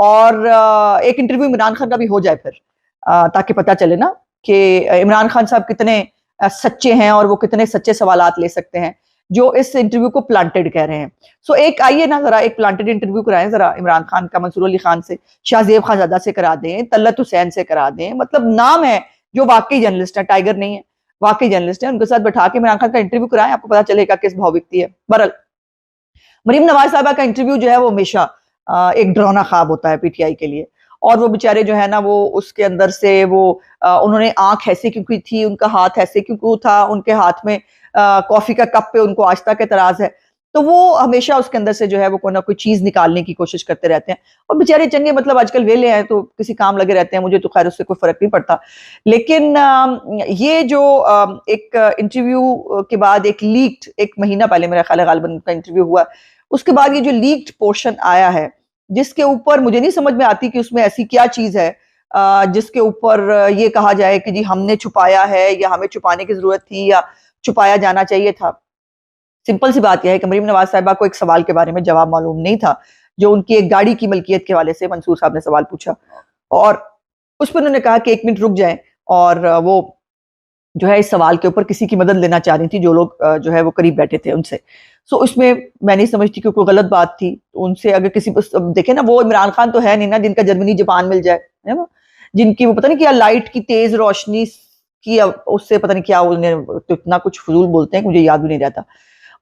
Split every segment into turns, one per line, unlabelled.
اور ایک انٹرویو عمران خان کا بھی ہو جائے پھر، تاکہ پتہ چلے نا کہ عمران خان صاحب کتنے سچے ہیں اور وہ کتنے سچے سوالات لے سکتے ہیں جو اس انٹرویو کو پلانٹڈ کہہ رہے ہیں. سو ایک آئیے نا ذرا ایک پلانٹڈ انٹرویو کرائیں ذرا عمران خان کا، منصور علی خان سے، شاہ زیب خان زادہ سے کرا دیں، طلعت حسین سے کرا دیں، مطلب نام ہے جو واقعی جرنلسٹ ہے، ٹائیگر نہیں ہے، واقعی جرنلسٹ ہے، ان کے ساتھ بٹھا کے عمران خان کا انٹرویو کرائیں، آپ کو پتا چلے گا کس بھاؤ بکتی ہے. بہرحال مریم نواز صاحبہ کا انٹرویو جو ہے وہ ہمیشہ ایک ڈراؤنا خواب ہوتا ہے پی ٹی آئی کے لیے، اور وہ بیچارے جو ہے نا وہ اس کے اندر سے وہ انہوں نے آنکھ ایسے کیوں کی تھی، ان کا ہاتھ ایسے کیوں تھا، ان کے ہاتھ میں کافی کا کپ پہ ان کو آج تک اعتراض ہے، تو وہ ہمیشہ اس کے اندر سے جو ہے وہ کوئی نہ کوئی چیز نکالنے کی کوشش کرتے رہتے ہیں. اور بیچارے چنگے مطلب آج کل ویلے ہیں تو کسی کام لگے رہتے ہیں، مجھے تو خیر اس سے کوئی فرق نہیں پڑتا. لیکن یہ جو ایک انٹرویو کے بعد ایک لیکڈ، ایک مہینہ پہلے میرا خیال ہے غالباً کا انٹرویو ہوا، اس کے بعد یہ جو لیکڈ پورشن آیا ہے جس کے اوپر مجھے نہیں سمجھ میں آتی کہ اس میں ایسی کیا چیز ہے جس کے اوپر یہ کہا جائے کہ جی ہم نے چھپایا ہے یا ہمیں چھپانے کی ضرورت تھی یا چھپایا جانا چاہیے تھا. سمپل سی بات یہ ہے کہ مریم نواز صاحبہ کو ایک سوال کے بارے میں جواب معلوم نہیں تھا، جو ان کی ایک گاڑی کی ملکیت کے حوالے سے منصور صاحب نے سوال پوچھا، اور اس پر انہوں نے کہا کہ 1 منٹ رک جائیں، اور وہ جو ہے اس سوال کے اوپر کسی کی مدد لینا چاہ رہی تھی جو لوگ جو ہے وہ قریب بیٹھے تھے ان سے. سو اس میں میں نہیں سمجھتی کہ کوئی غلط بات تھی ان سے. اگر کسی دیکھیں نا، وہ عمران خان تو ہے نہیں نا جن کا جرمنی جاپان مل جائے، ہے نا، جن کی وہ پتہ نہیں کیا لائٹ کی تیز روشنی کی اس سے پتہ نہیں کیا انہیں تو اتنا کچھ فضول بولتے ہیں کہ مجھے یاد بھی نہیں رہتا،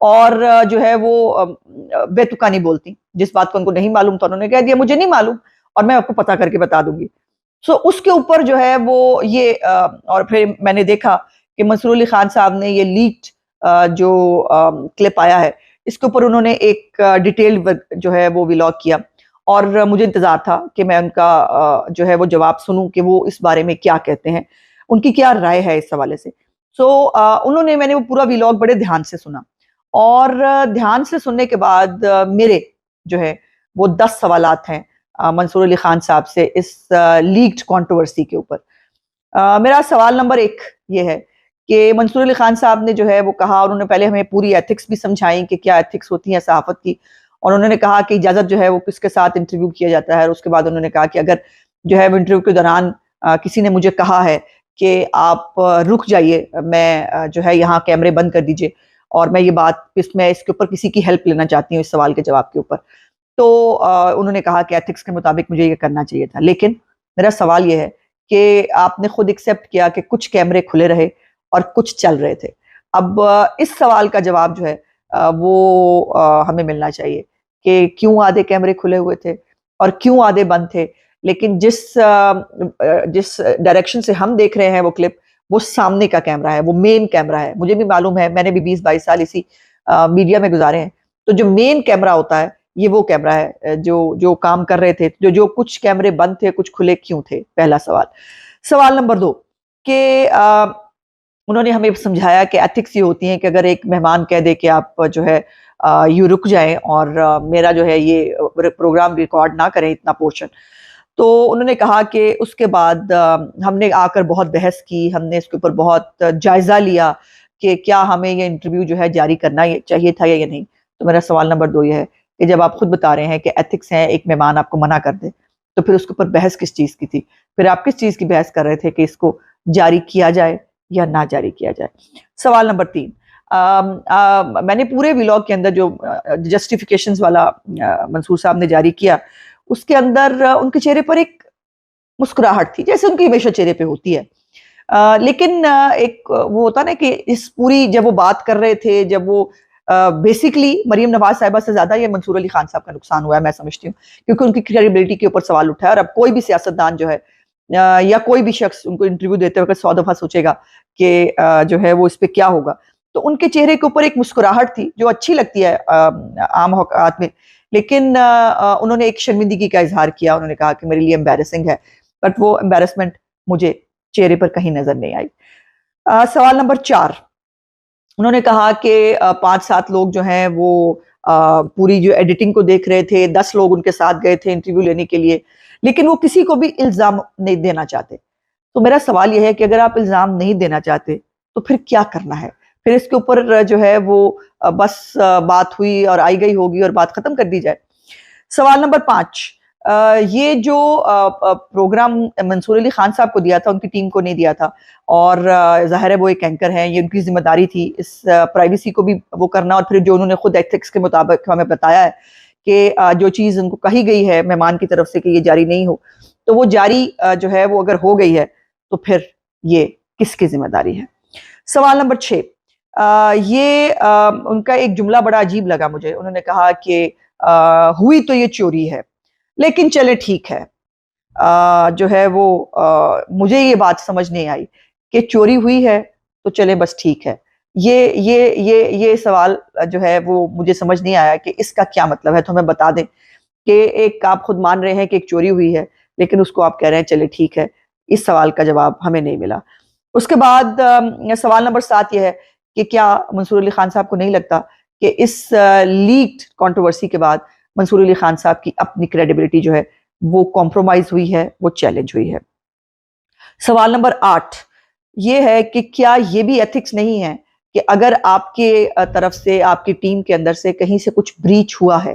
اور جو ہے وہ بے تکا نہیں بولتی، جس بات کو ان کو نہیں معلوم تھا انہوں نے کہہ دیا مجھے نہیں معلوم اور میں آپ کو پتہ کر کے بتا دوں گی. سو اس کے اوپر جو ہے وہ یہ اور پھر میں نے دیکھا کہ منصور علی خان صاحب نے یہ لیکڈ جو کلپ آیا ہے اس کے اوپر انہوں نے ایک ڈیٹیل جو ہے وہ ولاگ کیا، اور مجھے انتظار تھا کہ میں ان کا جو ہے وہ جواب سنوں کہ وہ اس بارے میں کیا کہتے ہیں، ان کی کیا رائے ہے اس حوالے سے. سو انہوں نے، میں نے وہ پورا ولاگ بڑے دھیان سے سنا، اور دھیان سے سننے کے بعد میرے جو ہے وہ 10 سوالات ہیں منصور علی خان صاحب سے اس لیکڈ کنٹروورسی کے اوپر. میرا سوال نمبر 1 یہ ہے کہ منصور علی خان صاحب نے جو ہے وہ کہا، انہوں نے پہلے ہمیں پوری ایتھکس بھی سمجھائیں کہ کیا ایتھکس ہوتی ہیں صحافت کی، اور انہوں نے کہا کہ اجازت جو ہے وہ کس کے ساتھ انٹرویو کیا جاتا ہے، اور اس کے بعد انہوں نے کہا کہ اگر جو ہے وہ انٹرویو کے دوران کسی نے مجھے کہا ہے کہ آپ رک جائیے، میں جو ہے یہاں کیمرے بند کر دیجئے، اور میں یہ بات میں اس کے اوپر کسی کی ہیلپ لینا چاہتی ہوں اس سوال کے جواب کے اوپر، تو انہوں نے کہا کہ ایتھکس کے مطابق مجھے یہ کرنا چاہیے تھا. لیکن میرا سوال یہ ہے کہ آپ نے خود ایکسیپٹ کیا کہ کچھ کیمرے کھلے رہے اور کچھ چل رہے تھے. اب اس سوال کا جواب جو ہے وہ ہمیں ملنا چاہیے کہ کیوں آدھے کیمرے کھلے ہوئے تھے اور کیوں آدھے بند تھے. لیکن جس ڈائریکشن سے ہم دیکھ رہے ہیں وہ کلپ، وہ سامنے کا کیمرہ ہے، وہ مین کیمرہ ہے. مجھے بھی معلوم ہے، میں نے بھی 20-22 سال اسی میڈیا میں گزارے ہیں، تو جو مین کیمرہ ہوتا ہے یہ وہ کیمرہ ہے جو کام کر رہے تھے. جو کچھ کیمرے بند تھے کچھ کھلے کیوں تھے، پہلا سوال. سوال نمبر 2 کہ انہوں نے ہمیں سمجھایا کہ ایتھکس یہ ہوتی ہیں کہ اگر ایک مہمان کہہ دے کہ آپ جو ہے یوں رک جائیں اور میرا جو ہے یہ پروگرام ریکارڈ نہ کریں اتنا پورشن، تو انہوں نے کہا کہ اس کے بعد ہم نے آ کر بہت بحث کی، ہم نے اس کے اوپر بہت جائزہ لیا کہ کیا ہمیں یہ انٹرویو جو ہے جاری کرنا چاہیے تھا یا نہیں. تو میرا سوال نمبر 2 یہ ہے کہ جب آپ خود بتا رہے ہیں کہ ایتھکس ہیں، ایک مہمان آپ کو منع کر دے، تو پھر اس کے اوپر بحث کس چیز کی تھی؟ پھر آپ کس چیز کی بحث کر رہے تھے کہ اس کو جاری کیا جائے یا نہ جاری کیا جائے؟ سوال نمبر 3، میں نے پورے ولاگ کے اندر جو جسٹیفیکیشنز والا منصور صاحب نے جاری کیا، اس کے اندر ان کے چہرے پر ایک مسکراہٹ تھی جیسے ان کی ہمیشہ چہرے پہ ہوتی ہے. لیکن ایک وہ ہوتا نا کہ اس پوری جب وہ بات کر رہے تھے، جب وہ بیسیکلی مریم نواز صاحبہ سے زیادہ یہ منصور علی خان صاحب کا نقصان ہوا ہے میں سمجھتی ہوں، کیونکہ ان کی کریڈیبلٹی کے اوپر سوال اٹھا ہے. اور اب کوئی بھی سیاستدان جو ہے یا کوئی بھی شخص ان کو انٹرویو دیتے وقت 100 دفعہ سوچے گا کہ جو ہے وہ اس پہ کیا ہوگا. تو ان کے چہرے کے اوپر ایک مسکراہٹ تھی جو اچھی لگتی ہے عام اوقات میں، لیکن انہوں نے ایک شرمندگی کا اظہار کیا. انہوں نے کہا کہ میرے لیے امبیرسنگ ہے، بٹ وہ امبیرسمنٹ مجھے چہرے پر کہیں نظر نہیں آئی. سوال نمبر 4، انہوں نے کہا کہ 5-7 لوگ جو ہیں وہ پوری جو ایڈیٹنگ کو دیکھ رہے تھے، 10 لوگ ان کے ساتھ گئے تھے انٹرویو لینے کے لیے، لیکن وہ کسی کو بھی الزام نہیں دینا چاہتے. تو میرا سوال یہ ہے کہ اگر آپ الزام نہیں دینا چاہتے تو پھر کیا کرنا ہے؟ پھر اس کے اوپر جو ہے وہ بس بات ہوئی اور آئی گئی ہوگی اور بات ختم کر دی جائے. سوال نمبر 5، یہ جو پروگرام منصور علی خان صاحب کو دیا تھا ان کی ٹیم کو نہیں دیا تھا، اور ظاہر ہے وہ ایک اینکر ہیں، یہ ان کی ذمہ داری تھی اس پرائیویسی کو بھی وہ کرنا، اور پھر جو انہوں نے خود ایتھکس کے مطابق ہمیں بتایا ہے کہ جو چیز ان کو کہی گئی ہے مہمان کی طرف سے کہ یہ جاری نہیں ہو، تو وہ جاری جو ہے وہ اگر ہو گئی ہے تو پھر یہ کس کی ذمہ داری ہے۔ سوال نمبر 6، یہ ان کا ایک جملہ بڑا عجیب لگا مجھے، انہوں نے کہا کہ ہوئی تو یہ چوری ہے لیکن چلے ٹھیک ہے۔ جو ہے وہ مجھے یہ بات سمجھ نہیں آئی کہ چوری ہوئی ہے تو چلے بس ٹھیک ہے، یہ سوال جو ہے وہ مجھے سمجھ نہیں آیا کہ اس کا کیا مطلب ہے، تو ہمیں بتا دیں کہ ایک آپ خود مان رہے ہیں کہ ایک چوری ہوئی ہے لیکن اس کو آپ کہہ رہے ہیں چلے ٹھیک ہے، اس سوال کا جواب ہمیں نہیں ملا۔ اس کے بعد سوال نمبر 7 یہ ہے کہ کیا منصور علی خان صاحب کو نہیں لگتا کہ اس لیکڈ کنٹروورسی کے بعد منصور علی خان صاحب کی اپنی کریڈیبلٹی جو ہے وہ کمپرومائز ہوئی ہے، وہ چیلنج ہوئی ہے۔ سوال نمبر 8 یہ ہے کہ کیا یہ بھی ایتھکس نہیں ہے کہ اگر آپ کے طرف سے آپ کی ٹیم کے اندر سے کہیں سے کچھ بریچ ہوا ہے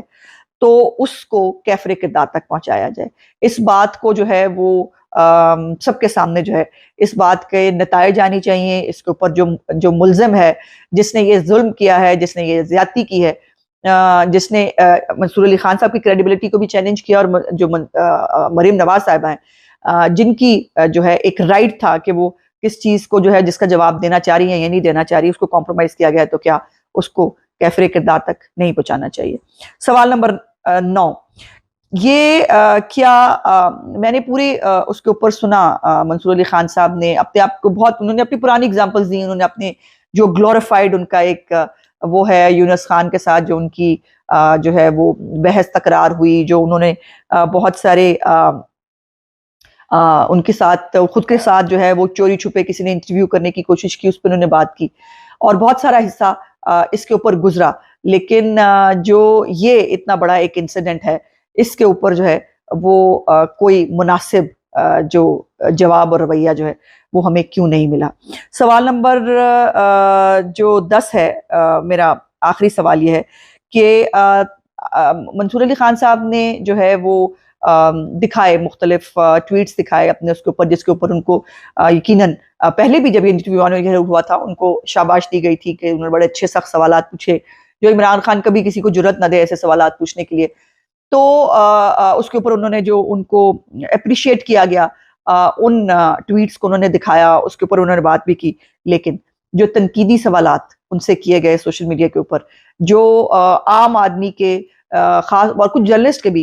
تو اس کو کیفر کردار تک پہنچایا جائے، اس بات کو جو ہے وہ سب کے سامنے جو ہے اس بات کے نتائج آنی چاہیے، اس کے اوپر جو ملزم ہے، جس نے یہ ظلم کیا ہے، جس نے یہ زیادتی کی ہے، جس نے منصور علی خان صاحب کی کریڈیبلٹی کو بھی چیلنج کیا، اور جو مریم نواز صاحبہ ہیں جن کی جو ہے ایک رائٹ تھا کہ وہ کس چیز کو جو ہے جس کا جواب دینا چاہ رہی ہیں یا نہیں دینا چاہ رہی، اس کو کمپرومائز کیا گیا ہے، تو کیا اس کو کیفر کردار تک نہیں پہنچانا چاہیے۔ سوال نمبر 9 یہ کیا میں نے پوری اس کے اوپر سنا، منصور علی خان صاحب نے اپنے آپ کو بہت، انہوں نے اپنی پرانی اگزامپلز دی، انہوں نے اپنے جو گلوریفائڈ ان کا ایک وہ ہے یونس خان کے ساتھ جو ان کی جو ہے وہ بحث تکرار ہوئی، جو انہوں نے بہت سارے ان کے ساتھ خود کے ساتھ جو ہے وہ چوری چھپے کسی نے انٹرویو کرنے کی کوشش کی، اس پہ انہوں نے بات کی اور بہت سارا حصہ اس کے اوپر گزرا، لیکن جو یہ اتنا بڑا ایک انسیڈنٹ ہے اس کے اوپر جو ہے وہ کوئی مناسب جو جواب اور رویہ جو ہے وہ ہمیں کیوں نہیں ملا۔ سوال نمبر جو 10 ہے، میرا آخری سوال یہ ہے کہ منصور علی خان صاحب نے جو ہے وہ دکھائے مختلف ٹویٹس دکھائے اپنے اس کے اوپر، جس کے اوپر ان کو یقیناً پہلے بھی جب یہ انٹرویو ہوا تھا ان کو شاباش دی گئی تھی کہ انہوں نے بڑے اچھے سخت سوالات پوچھے، جو عمران خان کبھی کسی کو جرت نہ دے ایسے سوالات پوچھنے کے لیے، تو اس کے اوپر انہوں نے جو ان کو اپریشیٹ کیا گیا ان ٹویٹس کو انہوں نے دکھایا، اس کے اوپر انہوں نے بات بھی کی، لیکن جو تنقیدی سوالات ان سے کیے گئے سوشل میڈیا کے اوپر، جو عام آدمی کے خاص اور کچھ جرنلسٹ کے بھی